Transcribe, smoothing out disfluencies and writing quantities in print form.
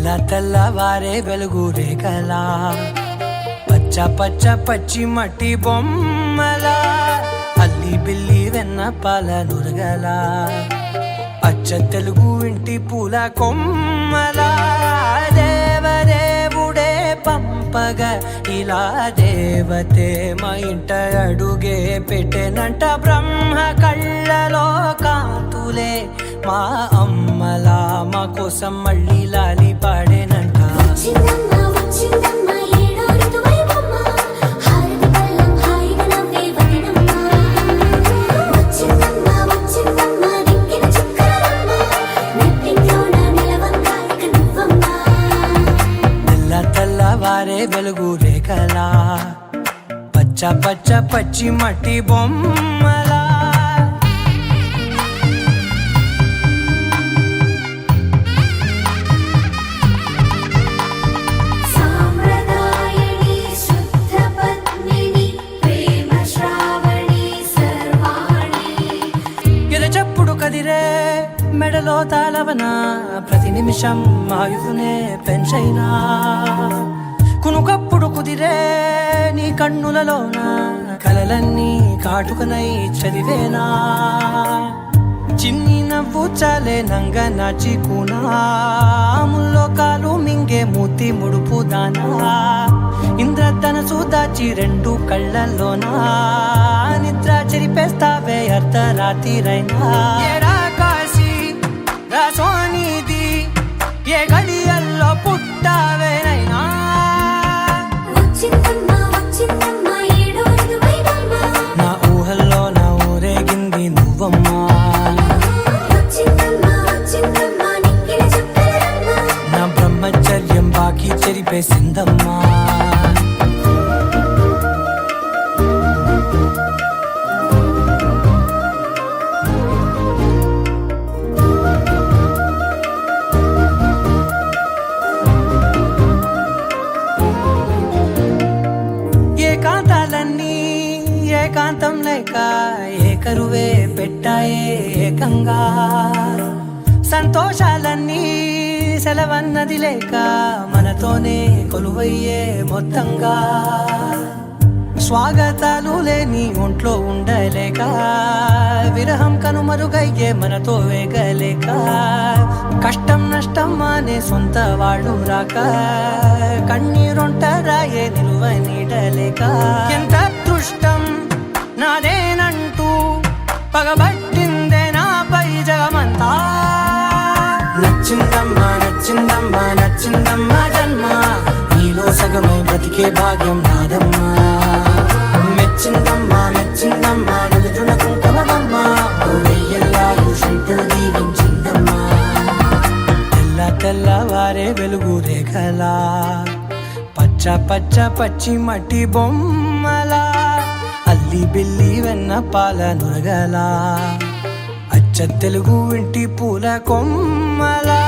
తెల్లవారే వెలుగు రేఖలా పచ్చ పచ్చ పచ్చి మట్టి బొమ్మలా అల్లి బిల్లి వెన్న పాల నురగలా అచ్చ తెలుగు ఇంటి పూల కొమ్మలా దేవదేవుడే పంపగా ఇలా దేవతే మా ఇంట అడుగే పెట్టెనంట బ్రహ్మ కళ్ళలో కాంతులే మా అమ్మలా మా కోసం మళ్ళీ లాలి పాడేనంట. తెల్లవారే వెలుగు రేఖలా పచ్చ పచ్చ పచ్చి మట్టి బొమ్మలా కదిరే మెడలో తాళవన ప్రతి నిమిషం ఆయువునే పెంచైనా కునుకప్పుడు కుదిరే నీ కన్నులలోన కలలన్నీ కాటుకనై చదివేనా చిన్ని నవ్వు చాలే నంగ నాచికునాముల్లో కాలు మింగే మూతి ముడుపు దానా ఇంద్రధనసు దాచి రెండు కళ్ళల్లోనా నిద్ర చెరిపేస్తావే అర్ధరాత్రిరైనా కాశీ రాసోనిది ఏ గడియల్లో పుట్టావేనైనా నా ఊహల్లో నా ఊరేగింది నువ్వమ్మా నా బ్రహ్మచర్యం బాకీ చెరిపేసిందమ్మా. ఏకాంతాలన్నీ ఏకాంతం లేక ఏకరువే పెట్టాయే ఏకంగా సంతోషాలన్నీ సెలవన్నది లేక మనతోనే కొలువయ్యే మొత్తంగా స్వాగతాలు లేని ఒంట్లో ఉండలేక విరహం కనుమరుగయ్యే మనతో వేగలేక కష్టం నష్టం అనే సొంత వాళ్ళు రాక కన్నీరొంటరాయే నిలువ నీడలేక ఎంత అదృష్టం నాదేనంటూ పగబట్టిందే నాపై జగమంతా. నచ్చిందమ్మా నచ్చిందమ్మా నచ్చిందమ్మా జన్మ నీలో సగమై బ్రతికే భాగ్యం నాదమ్మా మెచ్చిందమ్మా మెచ్చిందమ్మా నుదుటిన కుంకుమమ్మా వెయ్యల్లాలు శంకులు దీవించిందమ్మా. తెల్లవారే వెలుగు రేఖలా పచ్చ పచ్చ పచ్చి మట్టి బొమ్మలా అల్లి బిల్లి వెన్న పాల నురగలా అచ్చ తెలుగు ఇంటి పూల కొమ్మలా